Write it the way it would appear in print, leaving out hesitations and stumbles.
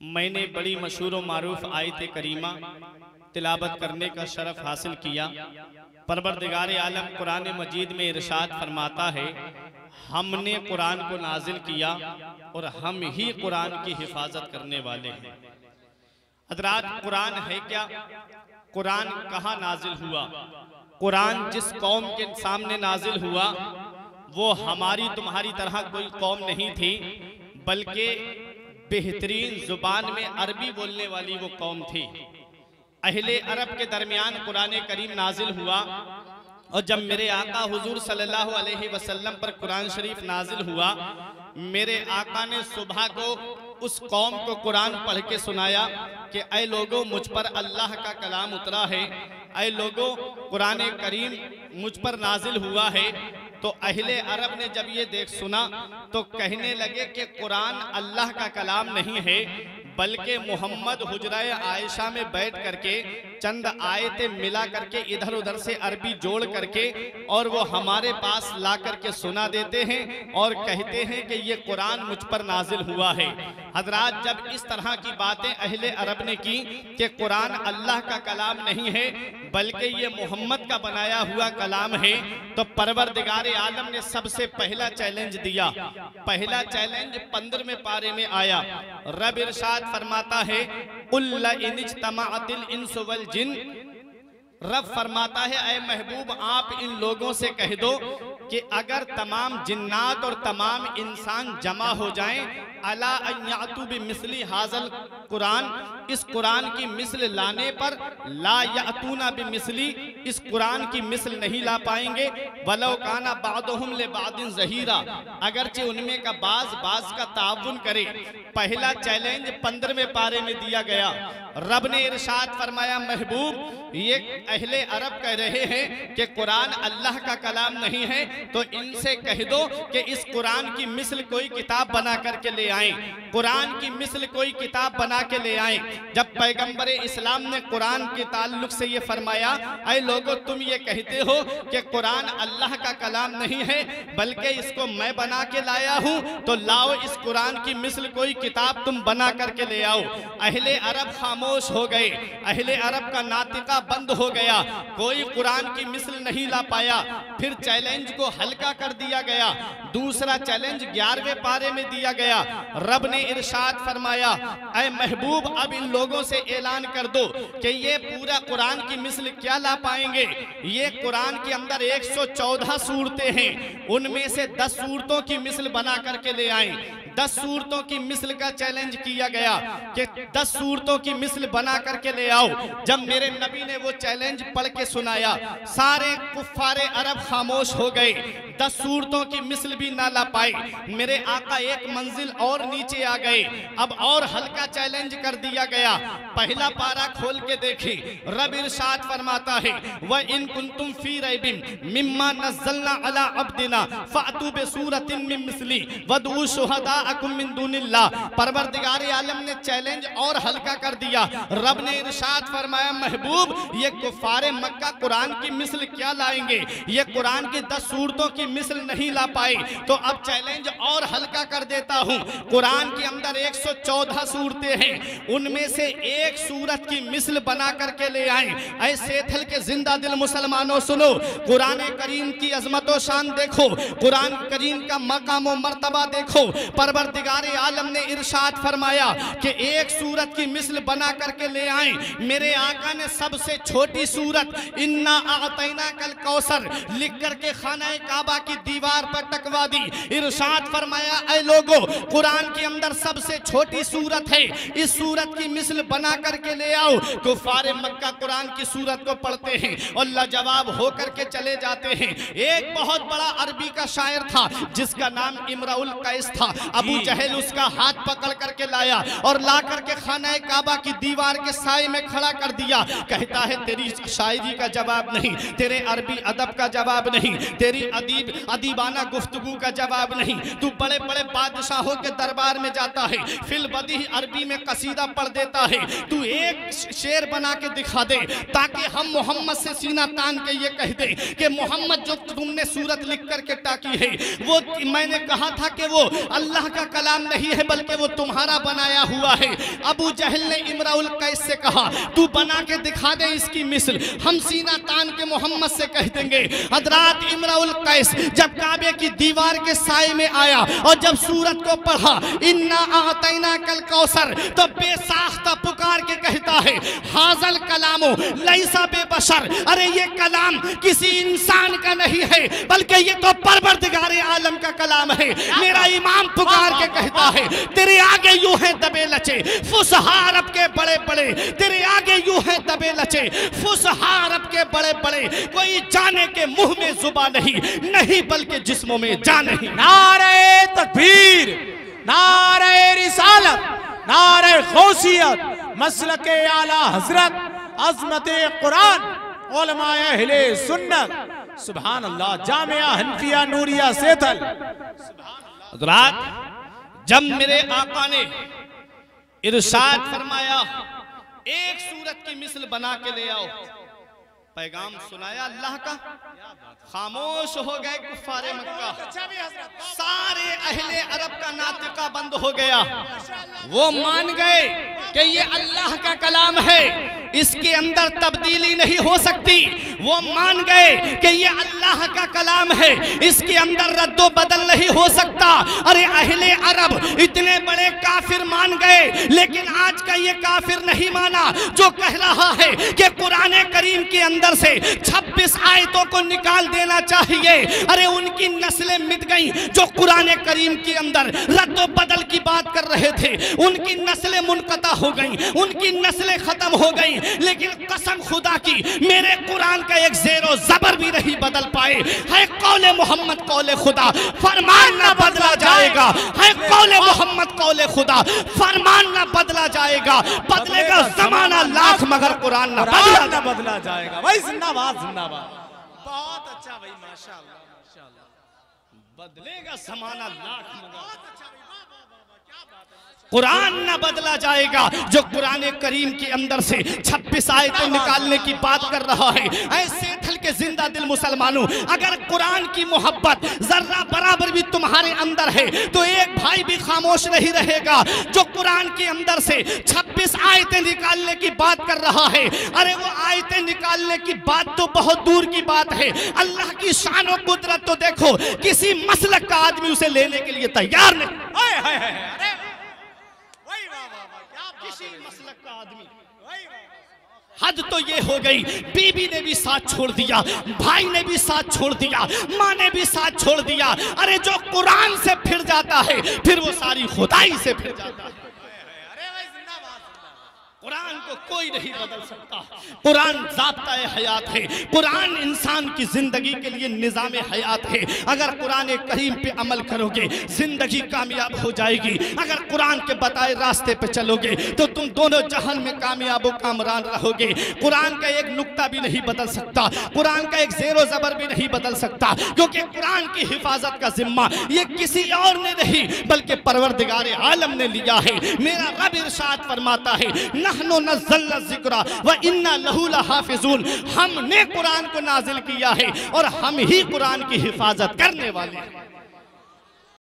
मैंने बड़ी मशहूर व मारूफ आयत करीमा तिलावत करने का शरफ हासिल किया। परवरदिगार आलम कुरान मजीद में इरशाद फरमाता है, हमने कुरान को नाजिल किया और हम ही कुरान की हिफाजत करने वाले हैं। हज़रात, कुरान है क्या? कुरान कहाँ नाजिल हुआ? कुरान जिस कौम के सामने नाजिल हुआ वो हमारी तुम्हारी तरह कोई कौम नहीं थी, बल्कि बेहतरीन जुबान में अरबी बोलने वाली वो कौम थी। अहले अरब के दरमियान कुरान करीम नाजिल हुआ और जब मेरे आका हुजूर सल्लल्लाहु अलैहि वसल्लम पर कुरान शरीफ नाजिल हुआ, मेरे आका ने सुबह को उस कौम को कुरान पढ़ के सुनाया कि ऐ लोगों, मुझ पर अल्लाह का कलाम उतरा है, ऐ लोगों, कुरान करीम मुझ पर नाजिल हुआ है। तो अहले अरब ने जब ये देख सुना तो कहने लगे कि कुरान अल्लाह का कलाम नहीं है, बल्कि मोहम्मद हुजराए आयशा में बैठ करके चंद आयतें मिला करके इधर उधर से अरबी जोड़ करके और वो हमारे पास ला करके सुना देते हैं और कहते हैं कि ये कुरान मुझ पर नाजिल हुआ है। हजरात, जब इस तरह की बातें अहले अरब ने की कि कुरान अल्लाह का कलाम नहीं है बल्कि ये मोहम्मद का बनाया हुआ कलाम है, तो परवरदिगार आलम ने सबसे पहला चैलेंज दिया। पहला चैलेंज 15वें पारे में आया। रब इरशाद फरमाता है, कुल इन इज्तमाअतिल इंस वल जिन, रब फरमाता है ऐ महबूब आप इन लोगों से कह दो कि अगर तमाम जिन्नात और तमाम इंसान जमा हो जाएं, अला अन यातू बिमिस्ली हाज़ल कुरान, इस कुरान की मिस्ल लाने पर, ला यातूना बिमिस्ली, इस कुरान की मिस्ल नहीं ला पाएंगे। वलो काना बादुहुम ले बादिन ज़हीरा, अगरचे उनमें का बाज का ताउन करे। पहला चैलेंज 15वें पारे में दिया गया। रब ने इरशाद फरमाया, महबूब ये अहले अरब कह रहे हैं कि कुरान अल्लाह का कलाम नहीं है, तो इनसे कह दो कि इस कुरान की मिस्ल कोई किताब बना करके ले आए, कुरान की मिस्ल कोई किताब बना के ले आए। जब पैगंबर इस्लाम ने कुरान के ताल्लुक से ये फरमाया, ऐ लोगों तुम ये कहते हो कि कुरान अल्लाह का कलाम नहीं है बल्कि इसको मैं बना के लाया हूँ, तो लाओ इस कुरान की मिस्ल कोई किताब तुम बना करके ले आओ। अहले अरब खामोश हो गए, अहले अरब का नातिका बंद हो गया, कोई कुरान की मिस्ल नहीं ला पाया। फिर चैलेंज को हल्का कर दिया गया। दूसरा चैलेंज 11वें पारे में दिया गया। रब ने इरशाद फरमाया, ऐ महबूब अब इन लोगों से ऐलान कर दो कि ये पूरा कुरान की मिस्ल क्या ला पाएंगे। ये कुरान के अंदर 114 सूरतें हैं, उनमें से 10 सूरतों की मिस्ल बना करके ले आए। 10 सूरतों की मिस्ल का चैलेंज किया गया कि 10 सूरतों की मिस्ल बना करके ले आओ। जब मेरे नबी ने वो चैलेंज पढ़ के सुनाया, सारे कुफ्फारे अरब खामोश हो गए, 10 सूरतों की मिस्ल भी ना ला पाए। मेरे आका एक मंजिल और नीचे आ गए। अब और हल्का चैलेंज कर दिया गया। पहला पारा खोल के देखी, रब इरशाद फरमाता है, व इन कुंतुम फी रैबिन मिम्मा नज़्ज़लना अला अब्दिना फ़अतू बिसूरतिन मिन मिस्ली वदऊ शुहदाअकुम मिन दुनिल्लाह। परवरदिगार आलम ने चैलेंज और हल्का कर दिया। रब ने इरशाद फरमाया, महबूब ये कुफारे मक्का कुरान की मिस्ल क्या लाएंगे, ये कुरान की 10 सूरतों की मिस्ल नहीं ला पाए, तो अब चैलेंज और हल्का कर देता हूँ। कुरान के अंदर 114 सूरतें हैं, उनमें से एक सूरत की मिस्ल बना करके ले आए। ऐसे थल के जिंदा दिल मुसलमानों सुनो, कुरान करीम की अजमत व शान देखो, कुरान करीम का मकाम व मर्तबा देखो। परवरदिगार आलम ने इरशाद फरमाया कि एक सूरत की मिस्ल बना करके ले आए। मेरे आका ने सबसे छोटी सूरत इन्ना आतैना कल कौसर लिख करके खाना काबा की दीवार पर टकवा दी। इरशाद फरमाया, ऐ लोगों कुरान के अंदर सबसे छोटी सूरत है, इस सूरत की मिस्ल बना करके ले आओ। कुफारे मक्का कुरान की सूरत को पढ़ते हैं और लाजवाब होकर के चले जाते हैं। एक बहुत बड़ा अरबी का शायर था जिसका नाम इमरुल कैस था। अबू जहल उसका हाथ पकड़ करके लाया और ला करके खाना काबा की दीवार के साए में खड़ा कर दिया। कहता है, तेरी शायरी का जवाब नहीं, तेरे अरबी अदब का जवाब नहीं, तेरी अदीबाना गुफ्तगू का जवाब नहीं। तू बड़े बड़े बादशाहों के दरबार में जाता है, फिल बदी अरबी में कसीदा पढ़ देता है, तू एक शेर बना के दिखा दे ताकि हम मोहम्मद से सीना तान के ये कह दे कि मोहम्मद जो तुमने सूरत लिख करके टाकी है वो मैंने कहा था कि वो अल्लाह अल्लाह का कलाम नहीं है बल्कि वो तुम्हारा बनाया हुआ है। अबू जहल ने इमराउल कैस से कहा तू बना के दिखा दे इसकी मिसल, हम सीना तान के मोहम्मद से कह देंगे। हजरात इमराउल कैस जब काबे की दीवार के साए में आया और जब सूरत को पढ़ा इन्ना आतैना कल कौसर, तो बेसाख्ता पुकार के कहता है हाजल कलामो लैसा बेबशर, अरे ये कलाम किसी इंसान का नहीं है बल्कि ये तो परवरदिगारे आलम का कलाम है। मेरा इमाम पुकार के कहता है तेरे आगे यूं है दबे लचे फुसहा अरब के बड़े बड़े, तेरे आगे यूं है दबे लचे फुसहा अरब के बड़े बड़े, कोई जाने के मुंह में जुबान नहीं, नहीं बल्कि जिस्मों में जान नहीं। नारे तकबीर, नारे रिसालत, नारे गौसियत, मसलके आला हजरत, अज़मते कुरान, उलमाए अहले सुन्नत, सुभान अल्लाह, जामिया हनफिया नूरिया सेथल। हज़रात जब मेरे आका ने इरशाद फरमाया एक सूरत की मिसल बना के ले आओ, पैगाम सुनाया अल्लाह का, खामोश हो गए कुफ्फारे मक्का, सारे अहले अरब का नातिका बंद हो गया। वो मान गए कि ये अल्लाह का कलाम है, इसके अंदर तब्दीली नहीं हो सकती। वो मान गए कि ये अल्लाह का कलाम है, इसके अंदर रद्दो बदल नहीं हो सकता। अरे अहले अरब इतने बड़े काफिर मान गए, लेकिन आज का ये काफिर नहीं माना जो कह रहा है कि कुरान करीम के अंदर से 26 आयतों को निकाल देना चाहिए। अरे उनकी नस्लें मिट गई जो कुरान करीम के अंदर रद्दो बदल की बात कर रहे थे, उनकी नस्लें मुनक़ता हो गई, उनकी नस्लें खत्म हो गई। लेकिन कसम खुदा की मेरे कुरान का एक ज़ेरो ज़बर भी नहीं बदल पाए। है कौले मोहम्मद कौले खुदा, फरमान ना बदला जाएगा। है कौले मोहम्मद कौले खुदा, फरमान ना बदला जाएगा। बदलेगा जमाना लाख मगर कुरान ना बदला जाएगा। भाई जिंदाबाद जिंदाबाद, बहुत अच्छा भाई, माशाअल्लाह माशाअल्लाह। बदलेगा जमाना लाख मगर कुरान न बदला जाएगा। जो कुरान करीम के अंदर से 26 आयतें निकालने की बात कर रहा है, ऐसे थल के जिंदा दिल मुसलमानों, अगर कुरान की मोहब्बत जर्रा बराबर भी तुम्हारे अंदर है तो एक भाई भी खामोश नहीं रहेगा जो कुरान के अंदर से 26 आयतें निकालने की बात कर रहा है। अरे वो आयतें निकालने की बात तो बहुत दूर की बात है, अल्लाह की शान और कुदरत तो देखो, किसी मसलक का आदमी उसे लेने के लिए तैयार नहीं। किसी मसलक का आदमी, हद तो ये हो गई, बीबी ने भी साथ छोड़ दिया, भाई ने भी साथ छोड़ दिया, माँ ने भी साथ छोड़ दिया। अरे जो कुरान से फिर जाता है फिर वो सारी खुदाई से फिर जाता है। कुरान को कोई नहीं बदल सकता। कुरान ज़ाब्ता हयात है, कुरान इंसान की जिंदगी के लिए निज़ाम हयात है। अगर कुरान करीम पे अमल करोगे जिंदगी कामयाब हो जाएगी। अगर कुरान के बताए रास्ते पे चलोगे तो तुम दोनों जहान में कामयाब व कामरान रहोगे। कुरान का एक नुक्ता भी नहीं बदल सकता, कुरान का एक ज़ेरो ज़बर भी नहीं बदल सकता, क्योंकि कुरान की हिफाजत का जिम्मा ये किसी और ने नहीं बल्कि परवरदिगार आलम ने लिया है। मेरा रब इरशाद फरमाता है नहनु नज़्ज़लना ज़िक्रा व इन्ना लहू लहाफ़िज़ून, हमने कुरान को नाजिल किया है और हम ही कुरान की हिफाजत करने वाले हैं।